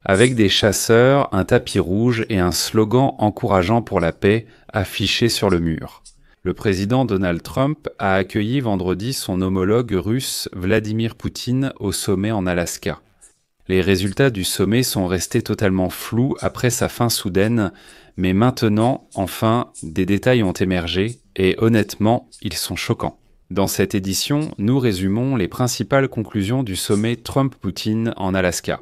avec des chasseurs, un tapis rouge et un slogan encourageant pour la paix affiché sur le mur. Le président Donald Trump a accueilli vendredi son homologue russe Vladimir Poutine au sommet en Alaska. Les résultats du sommet sont restés totalement flous après sa fin soudaine, mais maintenant, enfin, des détails ont émergé et honnêtement, ils sont choquants. Dans cette édition, nous résumons les principales conclusions du sommet Trump-Poutine en Alaska.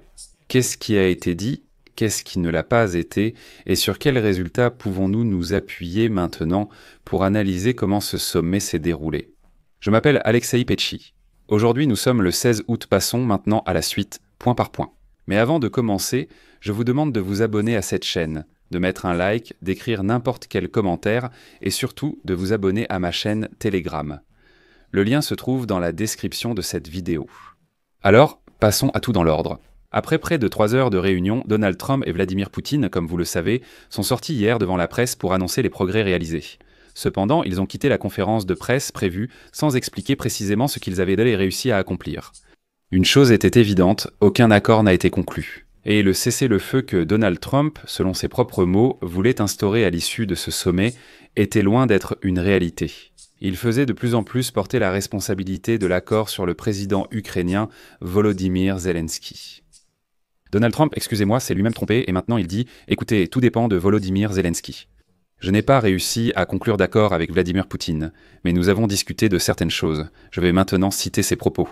Qu'est-ce qui a été dit? Qu'est-ce qui ne l'a pas été? Et sur quels résultats pouvons-nous nous appuyer maintenant pour analyser comment ce sommet s'est déroulé? Je m'appelle Alexei Petchi. Aujourd'hui, nous sommes le 16 août. Passons maintenant à la suite, point par point. Mais avant de commencer, je vous demande de vous abonner à cette chaîne, de mettre un like, d'écrire n'importe quel commentaire et surtout de vous abonner à ma chaîne Telegram. Le lien se trouve dans la description de cette vidéo. Alors, passons à tout dans l'ordre. Après près de 3 heures de réunion, Donald Trump et Vladimir Poutine, comme vous le savez, sont sortis hier devant la presse pour annoncer les progrès réalisés. Cependant, ils ont quitté la conférence de presse prévue sans expliquer précisément ce qu'ils avaient réussi à accomplir. Une chose était évidente, aucun accord n'a été conclu. Et le cessez-le-feu que Donald Trump, selon ses propres mots, voulait instaurer à l'issue de ce sommet était loin d'être une réalité. Il faisait de plus en plus porter la responsabilité de l'accord sur le président ukrainien Volodymyr Zelensky. Donald Trump, excusez-moi, s'est lui-même trompé et maintenant il dit « Écoutez, tout dépend de Volodymyr Zelensky ». Je n'ai pas réussi à conclure d'accord avec Vladimir Poutine, mais nous avons discuté de certaines choses. Je vais maintenant citer ses propos.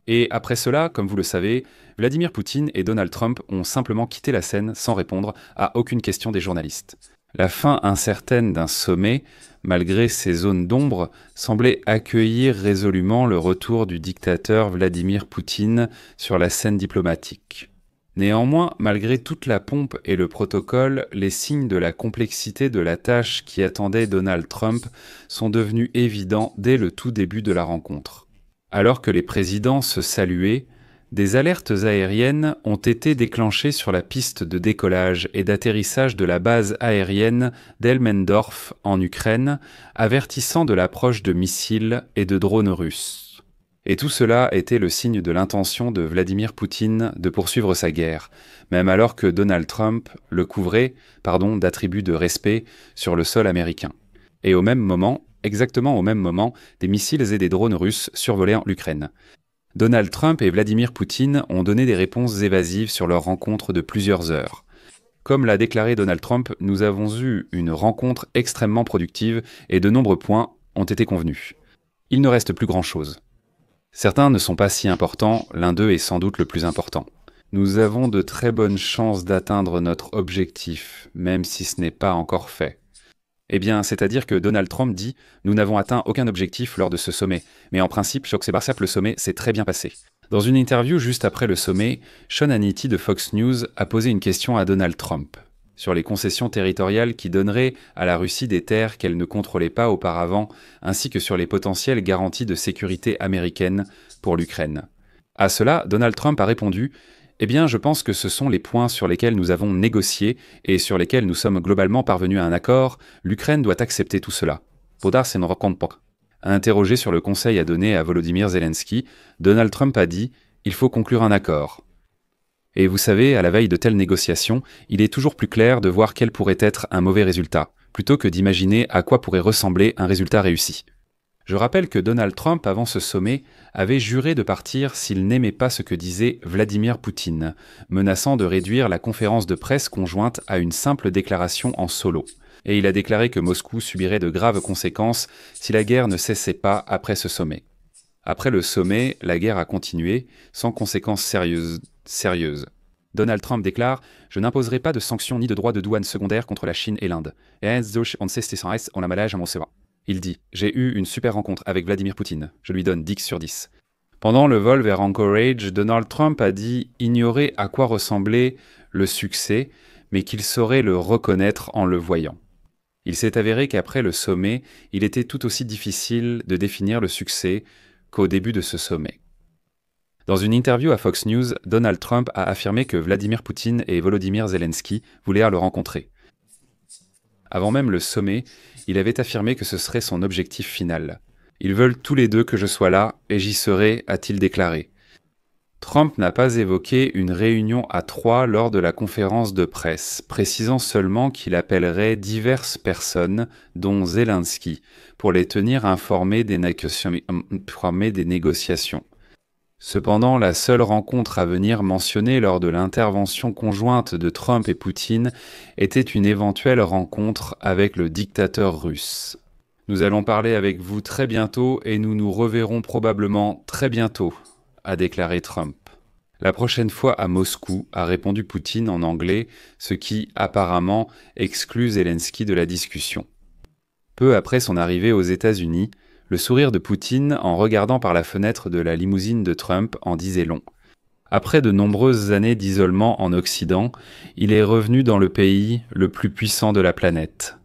Et après cela, comme vous le savez, Vladimir Poutine et Donald Trump ont simplement quitté la scène sans répondre à aucune question des journalistes. La fin incertaine d'un sommet, malgré ses zones d'ombre, semblait accueillir résolument le retour du dictateur Vladimir Poutine sur la scène diplomatique. Néanmoins, malgré toute la pompe et le protocole, les signes de la complexité de la tâche qui attendait Donald Trump sont devenus évidents dès le tout début de la rencontre. Alors que les présidents se saluaient, des alertes aériennes ont été déclenchées sur la piste de décollage et d'atterrissage de la base aérienne d'Elmendorf en Ukraine, avertissant de l'approche de missiles et de drones russes. Et tout cela était le signe de l'intention de Vladimir Poutine de poursuivre sa guerre, même alors que Donald Trump le couvrait, d'attributs de respect sur le sol américain. Et au même moment, exactement au même moment, des missiles et des drones russes survolaient l'Ukraine. Donald Trump et Vladimir Poutine ont donné des réponses évasives sur leur rencontre de plusieurs heures. Comme l'a déclaré Donald Trump, nous avons eu une rencontre extrêmement productive et de nombreux points ont été convenus. Il ne reste plus grand-chose. Certains ne sont pas si importants, l'un d'eux est sans doute le plus important. Nous avons de très bonnes chances d'atteindre notre objectif, même si ce n'est pas encore fait. Eh bien, c'est-à-dire que Donald Trump dit « Nous n'avons atteint aucun objectif lors de ce sommet, mais en principe, le sommet s'est très bien passé ». Dans une interview juste après le sommet, Sean Hannity de Fox News a posé une question à Donald Trump sur les concessions territoriales qui donneraient à la Russie des terres qu'elle ne contrôlait pas auparavant, ainsi que sur les potentielles garanties de sécurité américaines pour l'Ukraine. À cela, Donald Trump a répondu « Eh bien, je pense que ce sont les points sur lesquels nous avons négocié et sur lesquels nous sommes globalement parvenus à un accord. L'Ukraine doit accepter tout cela. » Interrogé sur le conseil à donner à Volodymyr Zelensky, Donald Trump a dit « Il faut conclure un accord. » Et vous savez, à la veille de telles négociations, il est toujours plus clair de voir quel pourrait être un mauvais résultat, plutôt que d'imaginer à quoi pourrait ressembler un résultat réussi. Je rappelle que Donald Trump, avant ce sommet, avait juré de partir s'il n'aimait pas ce que disait Vladimir Poutine, menaçant de réduire la conférence de presse conjointe à une simple déclaration en solo. Et il a déclaré que Moscou subirait de graves conséquences si la guerre ne cessait pas après ce sommet. Après le sommet, la guerre a continué, sans conséquences sérieuses. Donald Trump déclare « Je n'imposerai pas de sanctions ni de droits de douane secondaires contre la Chine et l'Inde. » Il dit « J'ai eu une super rencontre avec Vladimir Poutine. Je lui donne 10 sur 10. » Pendant le vol vers Anchorage, Donald Trump a dit ignorer à quoi ressemblait le succès, mais qu'il saurait le reconnaître en le voyant. Il s'est avéré qu'après le sommet, il était tout aussi difficile de définir le succès qu'au début de ce sommet. Dans une interview à Fox News, Donald Trump a affirmé que Vladimir Poutine et Volodymyr Zelensky voulaient le rencontrer. Avant même le sommet, il avait affirmé que ce serait son objectif final. « Ils veulent tous les deux que je sois là, et j'y serai », a-t-il déclaré. Trump n'a pas évoqué une réunion à trois lors de la conférence de presse, précisant seulement qu'il appellerait diverses personnes, dont Zelensky, pour les tenir informés des négociations. Cependant, la seule rencontre à venir mentionnée lors de l'intervention conjointe de Trump et Poutine était une éventuelle rencontre avec le dictateur russe. « Nous allons parler avec vous très bientôt et nous nous reverrons probablement très bientôt », a déclaré Trump. La prochaine fois à Moscou, a répondu Poutine en anglais, ce qui, apparemment, exclut Zelensky de la discussion. Peu après son arrivée aux États-Unis, le sourire de Poutine en regardant par la fenêtre de la limousine de Trump en disait long. Après de nombreuses années d'isolement en Occident, il est revenu dans le pays le plus puissant de la planète.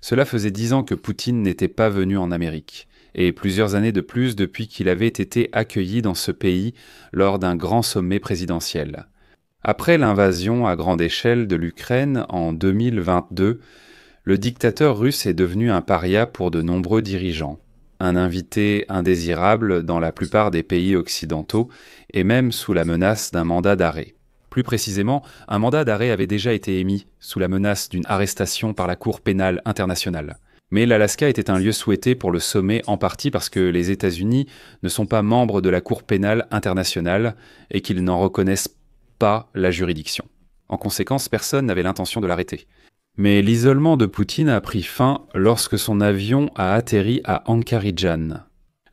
Cela faisait 10 ans que Poutine n'était pas venu en Amérique, et plusieurs années de plus depuis qu'il avait été accueilli dans ce pays lors d'un grand sommet présidentiel. Après l'invasion à grande échelle de l'Ukraine en 2022, le dictateur russe est devenu un paria pour de nombreux dirigeants, un invité indésirable dans la plupart des pays occidentaux et même sous la menace d'un mandat d'arrêt. Plus précisément, un mandat d'arrêt avait déjà été émis sous la menace d'une arrestation par la Cour pénale internationale. Mais l'Alaska était un lieu souhaité pour le sommet en partie parce que les États-Unis ne sont pas membres de la Cour pénale internationale et qu'ils n'en reconnaissent pas la juridiction. En conséquence, personne n'avait l'intention de l'arrêter. Mais l'isolement de Poutine a pris fin lorsque son avion a atterri à Ankaridjan.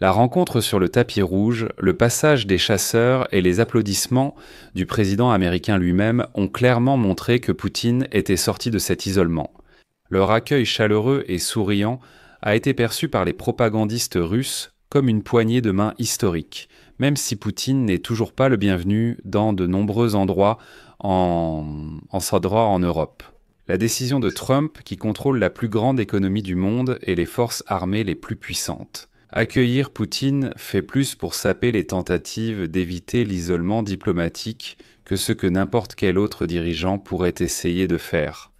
La rencontre sur le tapis rouge, le passage des chasseurs et les applaudissements du président américain lui-même ont clairement montré que Poutine était sorti de cet isolement. Leur accueil chaleureux et souriant a été perçu par les propagandistes russes comme une poignée de main historique, même si Poutine n'est toujours pas le bienvenu dans de nombreux endroits en Europe. La décision de Trump, qui contrôle la plus grande économie du monde et les forces armées les plus puissantes. Accueillir Poutine fait plus pour saper les tentatives d'éviter l'isolement diplomatique que ce que n'importe quel autre dirigeant pourrait essayer de faire.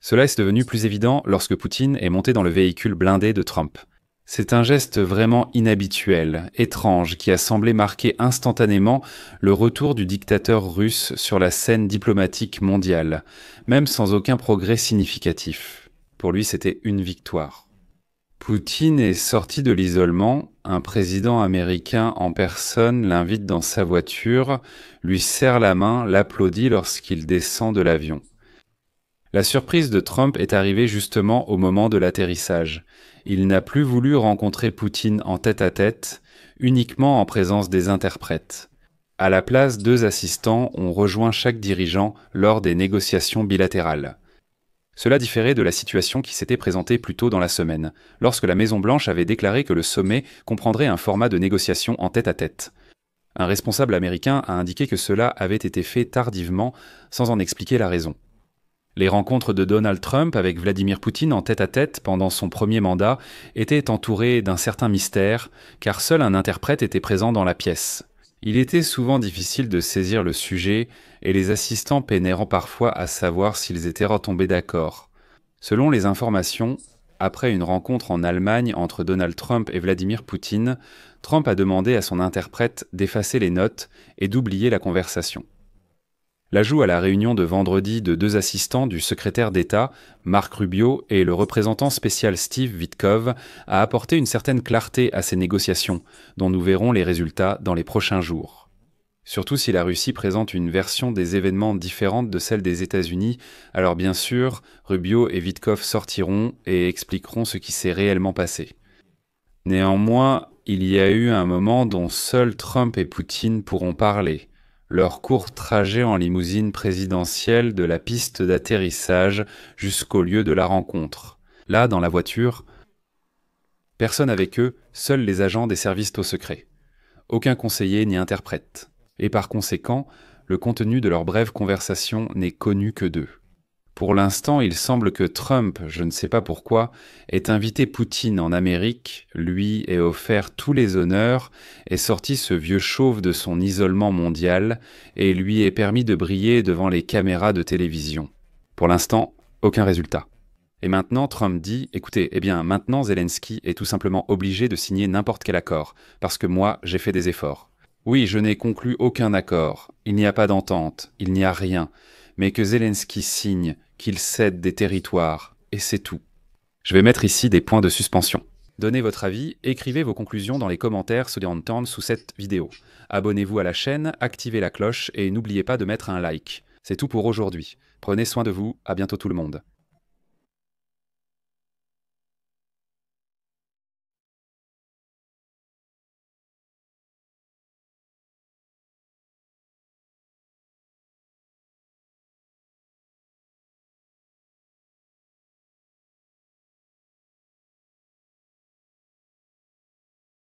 Cela est devenu plus évident lorsque Poutine est monté dans le véhicule blindé de Trump. C'est un geste vraiment inhabituel, étrange, qui a semblé marquer instantanément le retour du dictateur russe sur la scène diplomatique mondiale, même sans aucun progrès significatif. Pour lui, c'était une victoire. Poutine est sorti de l'isolement, un président américain en personne l'invite dans sa voiture, lui serre la main, l'applaudit lorsqu'il descend de l'avion. La surprise de Trump est arrivée justement au moment de l'atterrissage. Il n'a plus voulu rencontrer Poutine en tête-à-tête, uniquement en présence des interprètes. À la place, 2 assistants ont rejoint chaque dirigeant lors des négociations bilatérales. Cela différait de la situation qui s'était présentée plus tôt dans la semaine, lorsque la Maison-Blanche avait déclaré que le sommet comprendrait un format de négociation en tête-à-tête. Un responsable américain a indiqué que cela avait été fait tardivement, sans en expliquer la raison. Les rencontres de Donald Trump avec Vladimir Poutine en tête-à-tête pendant son premier mandat étaient entourées d'un certain mystère, car seul un interprète était présent dans la pièce. Il était souvent difficile de saisir le sujet et les assistants peinèrent parfois à savoir s'ils étaient retombés d'accord. Selon les informations, après une rencontre en Allemagne entre Donald Trump et Vladimir Poutine, Trump a demandé à son interprète d'effacer les notes et d'oublier la conversation. L'ajout à la réunion de vendredi de 2 assistants du secrétaire d'État, Marc Rubio, et le représentant spécial Steve Witkoff a apporté une certaine clarté à ces négociations, dont nous verrons les résultats dans les prochains jours. Surtout si la Russie présente une version des événements différente de celle des États-Unis, alors bien sûr, Rubio et Witkoff sortiront et expliqueront ce qui s'est réellement passé. Néanmoins, il y a eu un moment dont seuls Trump et Poutine pourront parler. Leur court trajet en limousine présidentielle de la piste d'atterrissage jusqu'au lieu de la rencontre. Là, dans la voiture, personne avec eux, seuls les agents des services taux secrets. Aucun conseiller ni interprète. Et par conséquent, le contenu de leur brève conversation n'est connu que d'eux. Pour l'instant, il semble que Trump, je ne sais pas pourquoi, ait invité Poutine en Amérique, lui ait offert tous les honneurs, ait sorti ce vieux chauve de son isolement mondial et lui ait permis de briller devant les caméras de télévision. Pour l'instant, aucun résultat. Et maintenant, Trump dit, écoutez, eh bien maintenant Zelensky est tout simplement obligé de signer n'importe quel accord, parce que moi, j'ai fait des efforts. Oui, je n'ai conclu aucun accord, il n'y a pas d'entente, il n'y a rien, mais que Zelensky signe, qu'il cède des territoires, et c'est tout. Je vais mettre ici des points de suspension. Donnez votre avis, écrivez vos conclusions dans les commentaires sous cette vidéo. Abonnez-vous à la chaîne, activez la cloche et n'oubliez pas de mettre un like. C'est tout pour aujourd'hui. Prenez soin de vous, à bientôt tout le monde.